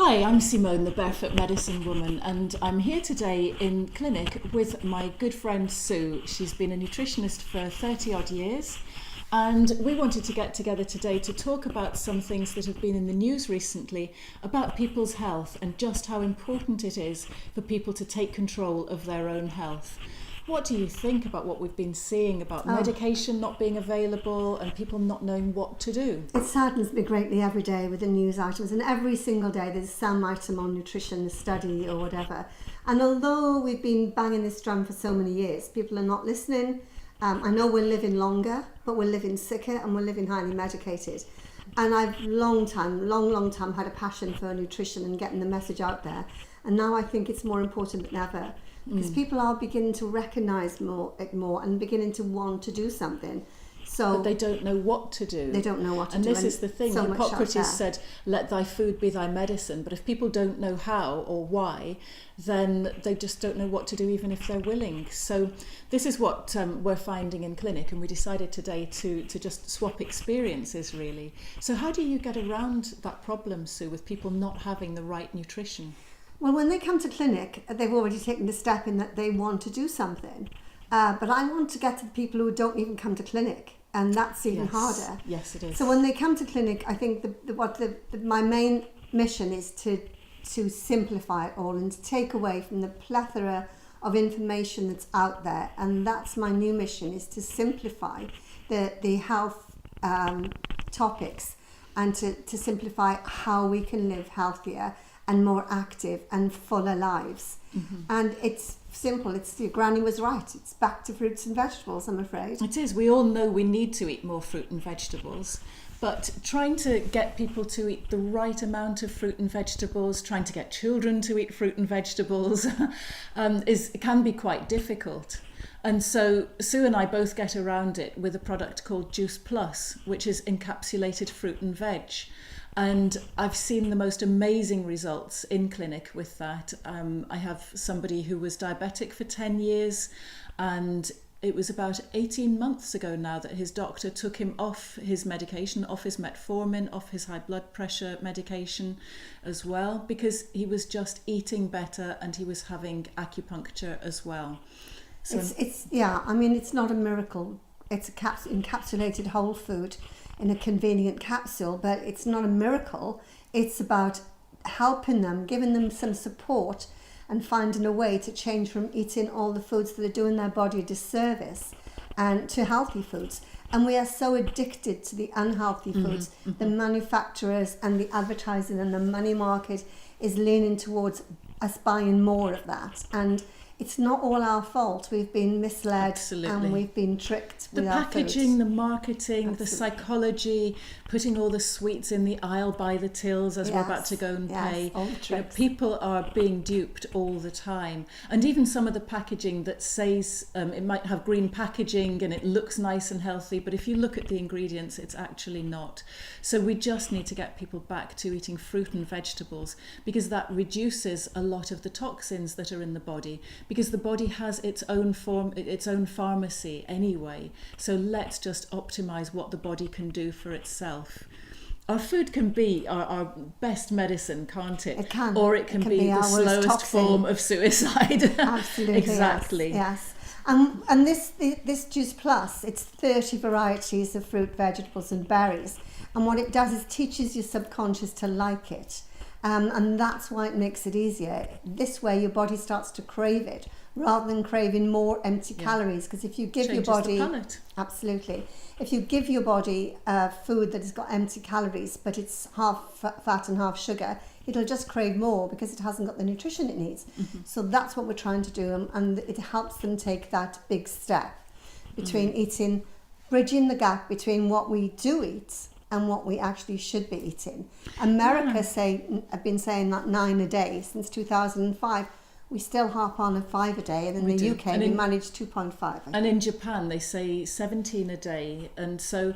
Hi, I'm Simone, the Barefoot Medicine Woman, and I'm here today in clinic with my good friend Sue. She's been a nutritionist for 30 odd years, and we wanted to get together today to talk about some things that have been in the news recently about people's health and just how important it is for people to take control of their own health. What do you think about what we've been seeing about medication not being available and people not knowing what to do? It saddens me greatly every day with the news items, and every single day there's some item on nutrition, a study or whatever. And although we've been banging this drum for so many years, people are not listening. I know we're living longer, but we're living sicker and we're living highly medicated. And I've long time had a passion for nutrition and getting the message out there. And now I think it's more important than ever. Because people are beginning to recognise it more and beginning to want to do something. But they don't know what to do. They don't know what to do. do. And this is the thing. So Hippocrates said, let thy food be thy medicine. But if people don't know how or why, then they just don't know what to do, even if they're willing. So this is what we're finding in clinic. And we decided today to just swap experiences, really. So how do you get around that problem, Sue, with people not having the right nutrition? Well, when they come to clinic, they've already taken the step in that they want to do something. But I want to get to the people who don't even come to clinic, and that's even harder. Yes, it is. So when they come to clinic, I think my main mission is to simplify it all and to take away from the plethora of information that's out there. And that's my new mission, is to simplify the health topics and to simplify how we can live healthier and more active and fuller lives. And it's simple. Your granny was right. It's back to fruits and vegetables, I'm afraid. It is. We all know we need to eat more fruit and vegetables, but trying to get people to eat the right amount of fruit and vegetables, trying to get children to eat fruit and vegetables can be quite difficult. And so Sue and I both get around it with a product called Juice Plus, which is encapsulated fruit and veg. And I've seen the most amazing results in clinic with that. I have somebody who was diabetic for 10 years, and it was about 18 months ago now that his doctor took him off his medication, off his metformin, off his high blood pressure medication as well, because he was just eating better and he was having acupuncture as well. So it's not a miracle. It's a encapsulated whole food in a convenient capsule, but it's not a miracle. It's about helping them, giving them some support and finding a way to change from eating all the foods that are doing their body a disservice and to healthy foods. And we are so addicted to the unhealthy foods. The manufacturers and the advertising and the money market is leaning towards us buying more of that. And it's not all our fault. We've been misled. Absolutely. And we've been tricked with our packaging, food. The marketing, the psychology, putting all the sweets in the aisle by the tills as we're about to go and pay. All the tricks. People are being duped all the time. And even some of the packaging that says it might have green packaging and it looks nice and healthy, but if you look at the ingredients, it's actually not. So we just need to get people back to eating fruit and vegetables, because that reduces a lot of the toxins that are in the body, because the body has its own pharmacy anyway. So let's just optimize what the body can do for itself. Our food can be our best medicine, can't it? It can. Or it can be the slowest toxin. form of suicide. Absolutely. Exactly. Yes. And this Juice Plus, it's 30 varieties of fruit, vegetables and berries. And what it does is teaches your subconscious to like it. And that's why it makes it easier. This way your body starts to crave it rather than craving more empty calories. Because if you give Changes your body... the palate. Absolutely. If you give your body food that has got empty calories, but it's half fat and half sugar, it'll just crave more because it hasn't got the nutrition it needs. So that's what we're trying to do. And it helps them take that big step between eating, bridging the gap between what we do eat and what we actually should be eating. America have been saying that 9 a day since 2005. We still harp on a 5 a day, and in the UK we manage 2.5. And in Japan they say 17 a day. And so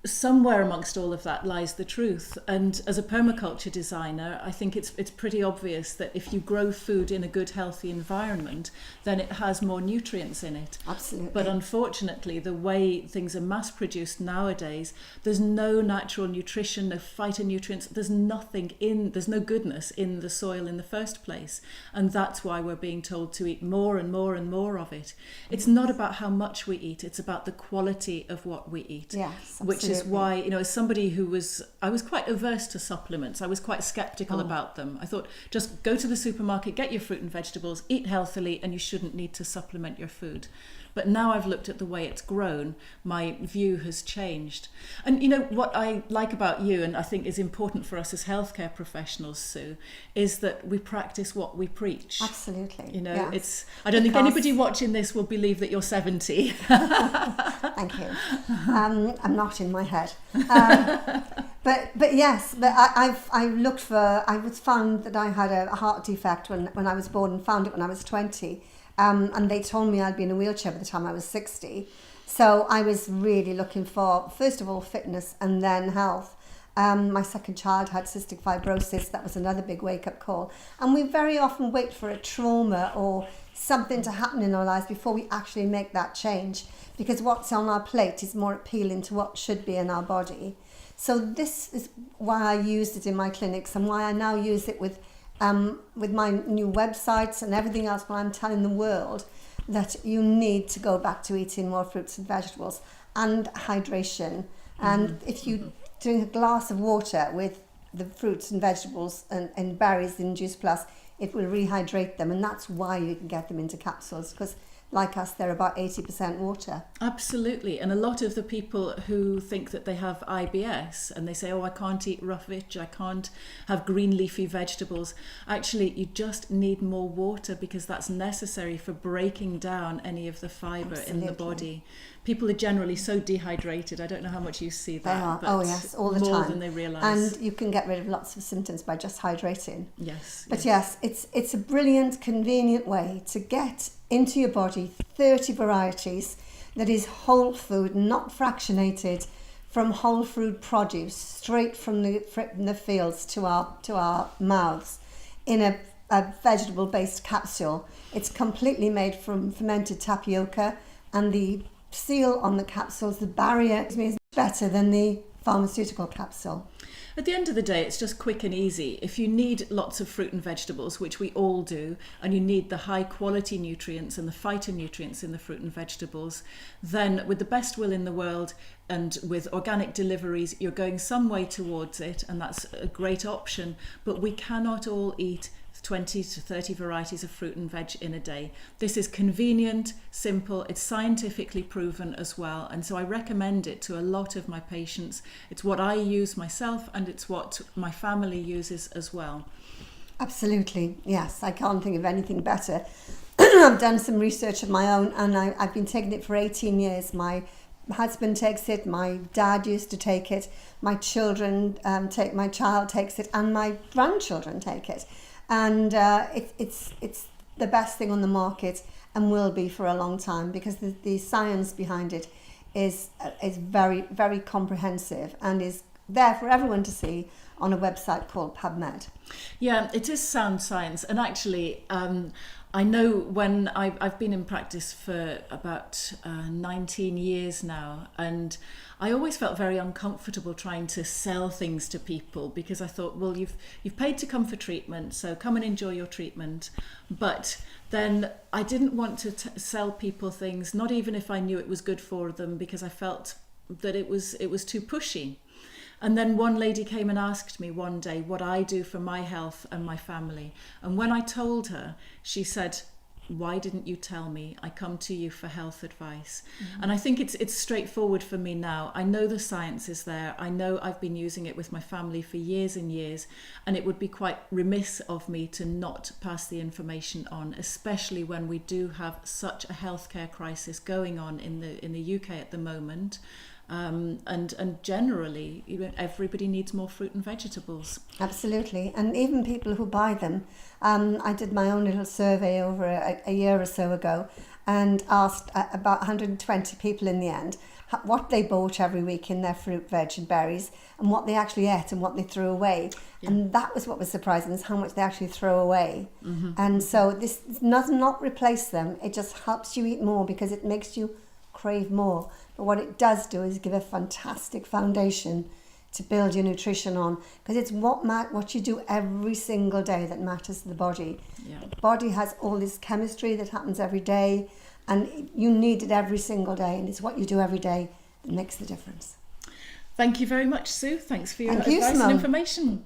somewhere amongst all of that lies the truth. And as a permaculture designer, I think it's pretty obvious that if you grow food in a good, healthy environment, then it has more nutrients in it. Absolutely. But unfortunately, the way things are mass produced nowadays, there's no natural nutrition, no phytonutrients, there's no goodness in the soil in the first place. And that's why we're being told to eat more and more and more of it. It's not about how much we eat, it's about the quality of what we eat. Yes, which absolutely. is why, as somebody I was quite averse to supplements. I was quite skeptical about them. I thought, just go to the supermarket, get your fruit and vegetables, eat healthily, and you shouldn't need to supplement your food. But now I've looked at the way it's grown, my view has changed. And what I like about you, and I think is important for us as healthcare professionals, Sue, is that we practice what we preach. Absolutely. Yes. I don't think anybody watching this will believe that you're 70. Thank you. I'm not in my head. But yes, I was found that I had a heart defect when I was born, and found it when I was 20. And they told me I'd be in a wheelchair by the time I was 60. So I was really looking for, first of all, fitness and then health. My second child had cystic fibrosis. That was another big wake-up call. And we very often wait for a trauma or something to happen in our lives before we actually make that change, because what's on our plate is more appealing to what should be in our body. So this is why I used it in my clinics, and why I now use it with my new websites and everything else, when I'm telling the world that you need to go back to eating more fruits and vegetables and hydration. And if you drink a glass of water with the fruits and vegetables and berries in Juice Plus, it will rehydrate them, and that's why you can get them into capsules, because like us, they're about 80% water. Absolutely. And a lot of the people who think that they have IBS and they say, I can't eat rough veg, I can't have green leafy vegetables. Actually, you just need more water, because that's necessary for breaking down any of the fibre in the body. People are generally so dehydrated. I don't know how much you see that. They are. But Yes, all the more time. than they realise. And you can get rid of lots of symptoms by just hydrating. Yes. But yes, it's a brilliant, convenient way to get into your body 30 varieties that is whole food, not fractionated, from whole food produce, straight from the fields to our mouths, in a vegetable-based capsule. It's completely made from fermented tapioca, and the seal on the capsules, the barrier, is better than the pharmaceutical capsule. At the end of the day, it's just quick and easy. If you need lots of fruit and vegetables, which we all do, and you need the high quality nutrients and the phytonutrients in the fruit and vegetables, then with the best will in the world and with organic deliveries, you're going some way towards it, and that's a great option. But we cannot all eat 20 to 30 varieties of fruit and veg in a day. This is convenient, simple, it's scientifically proven as well, and so I recommend it to a lot of my patients. It's what I use myself, and it's what my family uses as well. Absolutely, yes, I can't think of anything better. I've done some research of my own, and I've been taking it for 18 years. My husband takes it, my dad used to take it, my child takes it, and my grandchildren take it. And it's the best thing on the market, and will be for a long time, because the science behind it is very, very comprehensive, and is there for everyone to see on a website called PubMed. Yeah, it is sound science. And actually, I know when I've been in practice for about 19 years now, and I always felt very uncomfortable trying to sell things to people, because I thought, well, you've paid to come for treatment, so come and enjoy your treatment. But then I didn't want to sell people things, not even if I knew it was good for them, because I felt that it was too pushy. And then one lady came and asked me one day what I do for my health and my family. And when I told her, she said, "Why didn't you tell me? I come to you for health advice." Mm-hmm. And I think it's straightforward for me now. I know the science is there. I know I've been using it with my family for years and years, and it would be quite remiss of me to not pass the information on, especially when we do have such a healthcare crisis going on in the UK at the moment. And generally, everybody needs more fruit and vegetables. Absolutely, and even people who buy them. I did my own little survey over a year or so ago, and asked about 120 people in the end what they bought every week in their fruit, veg and berries, and what they actually ate and what they threw away. Yeah. And that was what was surprising, is how much they actually throw away. And so this does not replace them. It just helps you eat more because it makes you crave more. But what it does do is give a fantastic foundation to build your nutrition on, because it's what you do every single day that matters to the body. Yeah. The body has all this chemistry that happens every day, and you need it every single day, and it's what you do every day that makes the difference. Thank you very much, Sue. Thanks for your advice and information.